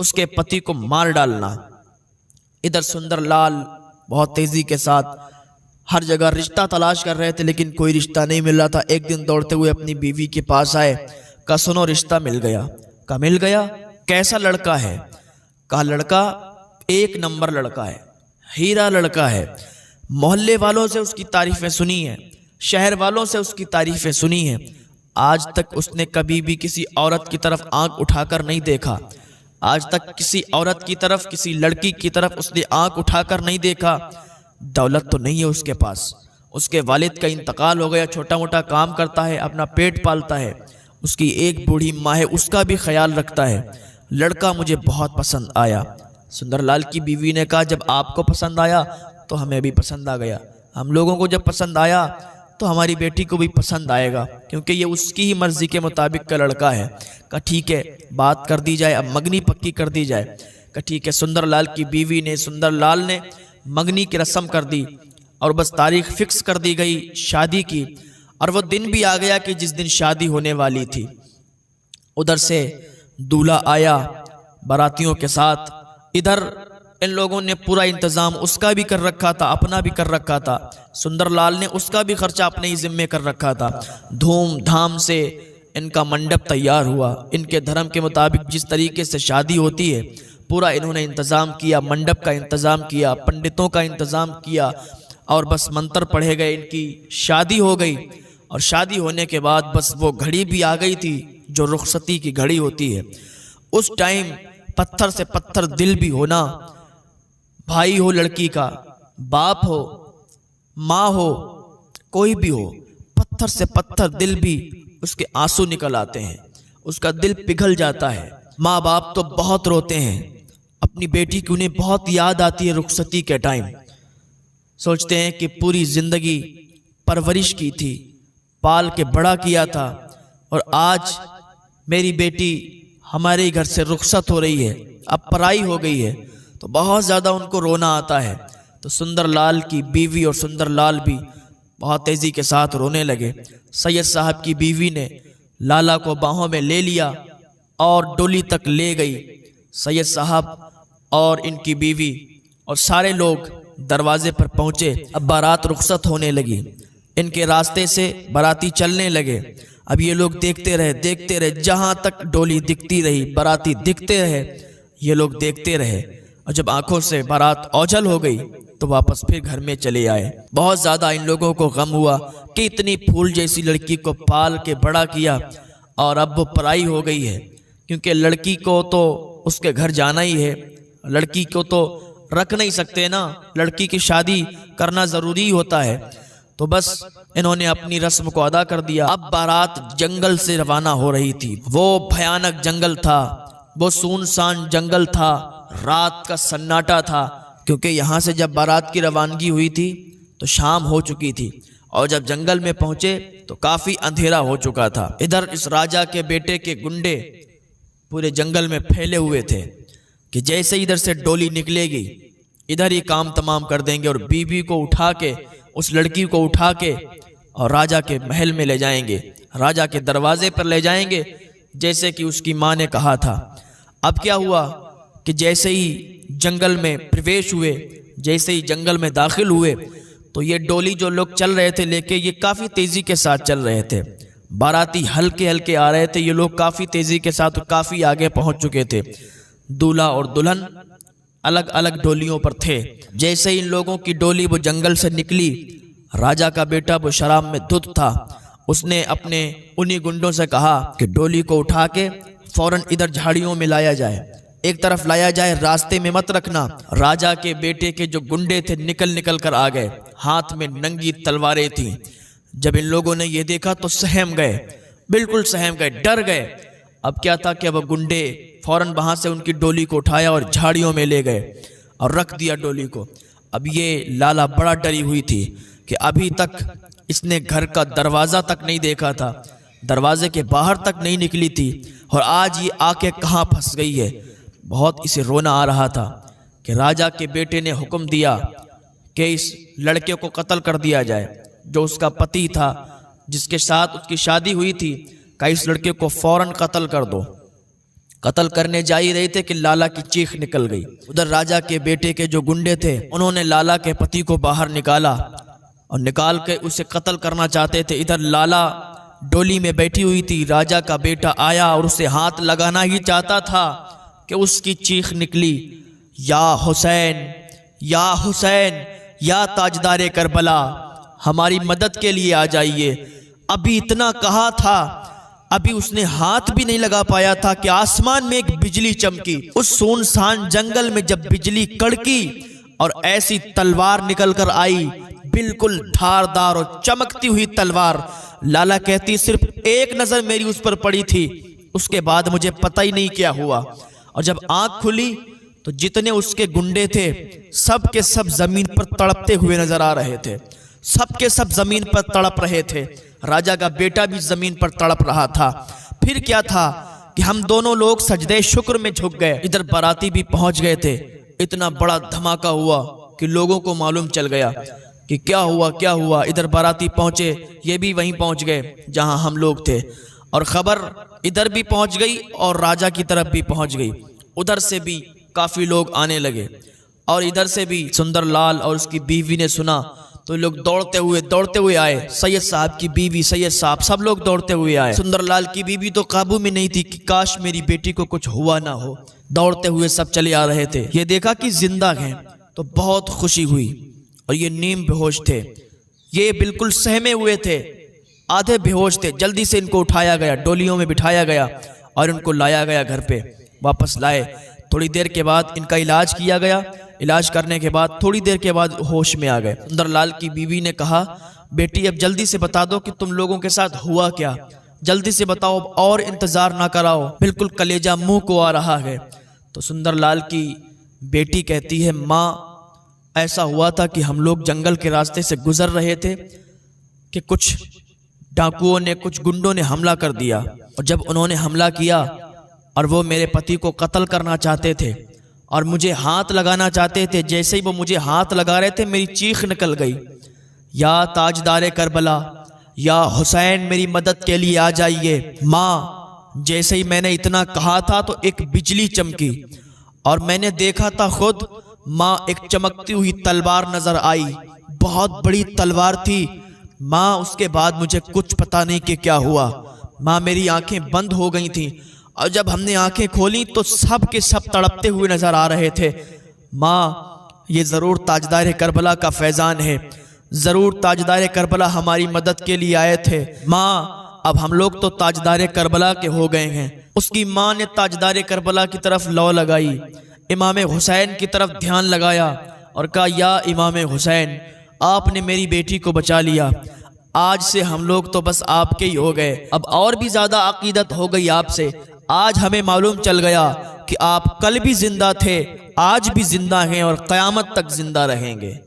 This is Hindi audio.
उसके पति को मार डालना। इधर सुंदरलाल बहुत तेजी के साथ हर जगह रिश्ता तलाश कर रहे थे, लेकिन कोई रिश्ता नहीं मिल रहा था। एक दिन दौड़ते हुए अपनी बीवी के पास आए, कहा सुनो रिश्ता मिल गया। कहा मिल गया, कैसा लड़का है? कहा लड़का एक नंबर लड़का है, हीरा लड़का है। मोहल्ले वालों से उसकी तारीफें सुनी है, शहर वालों से उसकी तारीफें सुनी है। आज तक उसने कभी भी किसी औरत की तरफ आंख उठाकर नहीं देखा। आज तक किसी औरत की तरफ, किसी लड़की की तरफ उसने आंख उठाकर नहीं देखा। दौलत तो नहीं है उसके पास, उसके वालिद का इंतकाल हो गया, छोटा मोटा काम करता है, अपना पेट पालता है। उसकी एक बूढ़ी माँ है, उसका भी ख्याल रखता है। लड़का मुझे बहुत पसंद आया। सुंदरलाल की बीवी ने कहा जब आपको पसंद आया तो हमें भी पसंद आ गया। हम लोगों को जब पसंद आया तो हमारी बेटी को भी पसंद आएगा, क्योंकि ये उसकी ही मर्जी के मुताबिक का लड़का है। कहा ठीक है, बात कर दी जाए, अब मंगनी पक्की कर दी जाए। कहा ठीक है। सुंदरलाल की बीवी ने, सुंदरलाल ने मंगनी की रस्म कर दी और बस तारीख फिक्स कर दी गई शादी की। और वो दिन भी आ गया कि जिस दिन शादी होने वाली थी। उधर से दूल्हा आया बारातियों के साथ। इधर इन लोगों ने पूरा इंतजाम उसका भी कर रखा था, अपना भी कर रखा था। सुंदरलाल ने उसका भी खर्चा अपने ही जिम्मे कर रखा था। धूमधाम से इनका मंडप तैयार हुआ। इनके धर्म के मुताबिक जिस तरीके से शादी होती है पूरा इन्होंने इंतज़ाम किया, मंडप का इंतज़ाम किया, पंडितों का इंतज़ाम किया और बस मंत्र पढ़े गए, इनकी शादी हो गई। और शादी होने के बाद बस वो घड़ी भी आ गई थी जो रुखसती की घड़ी होती है। उस टाइम पत्थर से पत्थर दिल भी होना, भाई हो लड़की का, बाप हो, माँ हो, कोई भी हो, पत्थर से पत्थर दिल भी उसके आंसू निकल आते हैं, उसका दिल पिघल जाता है। माँ बाप तो बहुत रोते हैं, अपनी बेटी की उन्हें बहुत याद आती है रुखसती के टाइम। सोचते हैं कि पूरी जिंदगी परवरिश की थी, पाल के बड़ा किया था और आज मेरी बेटी हमारे घर से रुखसत हो रही है, अब पराई हो गई है, तो बहुत ज़्यादा उनको रोना आता है। तो सुंदरलाल की बीवी और सुंदरलाल भी बहुत तेज़ी के साथ रोने लगे। सैयद साहब की बीवी ने लाला को बाहों में ले लिया और डोली तक ले गई। सैयद साहब और इनकी बीवी और सारे लोग दरवाजे पर पहुँचे। अब बारात रुखसत होने लगी, इनके रास्ते से बाराती चलने लगे। अब ये लोग देखते रहे, जहाँ तक डोली दिखती रही, बाराती दिखते रहे, ये लोग देखते रहे। और जब आंखों से बारात ओझल हो गई तो वापस फिर घर में चले आए। बहुत ज़्यादा इन लोगों को गम हुआ कि इतनी फूल जैसी लड़की को पाल के बड़ा किया और अब वो पराई हो गई है, क्योंकि लड़की को तो उसके घर जाना ही है, लड़की को तो रख नहीं सकते ना, लड़की की शादी करना ज़रूरी होता है। तो बस इन्होंने अपनी रस्म को अदा कर दिया। अब बारात जंगल से रवाना हो रही थी। वो भयानक जंगल था, वो सुनसान जंगल था, रात का सन्नाटा था, क्योंकि यहाँ से जब बारात की रवानगी हुई थी तो शाम हो चुकी थी और जब जंगल में पहुँचे तो काफ़ी अंधेरा हो चुका था। इधर इस राजा के बेटे के गुंडे पूरे जंगल में फैले हुए थे कि जैसे इधर से डोली निकलेगी इधर ही काम तमाम कर देंगे और बीबी को उठा के, उस लड़की को उठा के और राजा के महल में ले जाएंगे, राजा के दरवाजे पर ले जाएंगे, जैसे कि उसकी माँ ने कहा था। अब क्या हुआ कि जैसे ही जंगल में प्रवेश हुए, जैसे ही जंगल में दाखिल हुए तो ये डोली जो लोग चल रहे थे लेके, ये काफ़ी तेज़ी के साथ चल रहे थे। बाराती हल्के हल्के आ रहे थे, ये लोग काफ़ी तेज़ी के साथ काफ़ी आगे पहुंच चुके थे। दूल्हा और दुल्हन अलग अलग डोलियों पर थे। जैसे ही इन लोगों की डोली वो जंगल से निकली, राजा का बेटा वो शराब में धुत था, उसने अपने उन्हीं गुंडों से कहा कि डोली को उठा के फौरन इधर झाड़ियों में लाया जाए, एक तरफ लाया जाए, रास्ते में मत रखना। राजा के बेटे के जो गुंडे थे निकल निकल कर आ गए, हाथ में नंगी तलवारें थीं। जब इन लोगों ने ये देखा तो सहम गए, बिल्कुल सहम गए, डर गए। अब क्या था कि अब गुंडे फौरन वहां से उनकी डोली को उठाया और झाड़ियों में ले गए और रख दिया डोली को। अब ये लाला बड़ा डरी हुई थी कि अभी तक इसने घर का दरवाज़ा तक नहीं देखा था, दरवाजे के बाहर तक नहीं निकली थी और आज ये आके कहाँ फंस गई है। बहुत इसे रोना आ रहा था कि राजा के बेटे ने हुक्म दिया कि इस लड़के को कत्ल कर दिया जाए, जो उसका पति था, जिसके साथ उसकी शादी हुई थी, कि इस लड़के को फौरन कत्ल कर दो। कत्ल करने जा ही रहे थे कि लाला की चीख निकल गई। उधर राजा के बेटे के जो गुंडे थे उन्होंने लाला के पति को बाहर निकाला और निकाल के उसे कत्ल करना चाहते थे। इधर लाला डोली में बैठी हुई थी, राजा का बेटा आया और उसे हाथ लगाना ही चाहता था कि उसकी चीख निकली, या हुसैन, या हुसैन, या ताजदारे करबला, हमारी मदद के लिए आ जाइए। अभी इतना कहा था, अभी उसने हाथ भी नहीं लगा पाया था कि आसमान में एक बिजली चमकी। उस सुनसान जंगल में जब बिजली कड़की और ऐसी तलवार निकल कर आई, बिल्कुल धारदार और चमकती हुई तलवार। लाला कहती सिर्फ एक नजर मेरी उस पर पड़ी थी, उसके बाद मुझे पता ही नहीं क्या हुआ। और जब आंख खुली तो जितने उसके गुंडे थे सब के सब जमीन पर तड़पते हुए नजर आ रहे थे, सब के सब जमीन पर तड़प रहे थे। राजा का बेटा भी जमीन पर तड़प रहा था। फिर क्या था कि हम दोनों लोग सजदे शुक्र में झुक गए। इधर बाराती भी पहुंच गए थे। इतना बड़ा धमाका हुआ कि लोगों को मालूम चल गया कि क्या हुआ क्या हुआ। इधर बाराती पहुंचे, ये भी वहीं पहुंच गए जहां हम लोग थे, और खबर इधर भी पहुंच गई और राजा की तरफ भी पहुंच गई। उधर से भी काफी लोग आने लगे और इधर से भी सुंदरलाल और उसकी बीवी ने सुना तो लोग दौड़ते हुए आए। सैयद साहब की बीवी, सैयद साहब, सब लोग दौड़ते हुए आए। सुंदरलाल की बीवी तो काबू में नहीं थी कि काश मेरी बेटी को कुछ हुआ ना हो। दौड़ते हुए सब चले आ रहे थे। ये देखा कि जिंदा हैं तो बहुत खुशी हुई। और ये नीम बेहोश थे, ये बिल्कुल सहमे हुए थे, आधे बेहोश थे। जल्दी से इनको उठाया गया, डोलियों में बिठाया गया और इनको लाया गया घर पे, वापस लाए। थोड़ी देर के बाद इनका इलाज किया गया। इलाज करने के बाद थोड़ी देर के बाद होश में आ गए। सुंदरलाल की बीवी ने कहा, बेटी अब जल्दी से बता दो कि तुम लोगों के साथ हुआ क्या, जल्दी से बताओ, और इंतजार ना कराओ, बिल्कुल कलेजा मुंह को आ रहा है। तो सुंदरलाल की बेटी कहती है, माँ ऐसा हुआ था कि हम लोग जंगल के रास्ते से गुजर रहे थे कि कुछ डाकुओं ने, कुछ गुंडों ने हमला कर दिया। और जब उन्होंने हमला किया और वो मेरे पति को कत्ल करना चाहते थे और मुझे हाथ लगाना चाहते थे, जैसे ही वो मुझे हाथ लगा रहे थे मेरी चीख निकल गई, या ताजदारे करबला, या हुसैन मेरी मदद के लिए आ जाइए। माँ जैसे ही मैंने इतना कहा था तो एक बिजली चमकी और मैंने देखा था खुद। माँ एक चमकती हुई तलवार नजर आई, बहुत बड़ी तलवार थी। माँ उसके बाद मुझे कुछ पता नहीं कि क्या हुआ। माँ मेरी आंखें बंद हो गई थी और जब हमने आंखें खोली तो सब के सब तड़पते हुए नजर आ रहे थे। माँ ये जरूर ताजदार करबला का फैजान है, जरूर ताजदार करबला हमारी मदद के लिए आए थे। माँ अब हम लोग तो ताजदार करबला के हो गए हैं। उसकी माँ ने ताजदार करबला की तरफ लौ लगाई, इमाम हुसैन की तरफ ध्यान लगाया और कहा, या इमाम हुसैन आपने मेरी बेटी को बचा लिया, आज से हम लोग तो बस आपके ही हो गए। अब और भी ज्यादा अकीदत हो गई आपसे। आज हमें मालूम चल गया कि आप कल भी जिंदा थे, आज भी जिंदा हैं और क़यामत तक जिंदा रहेंगे।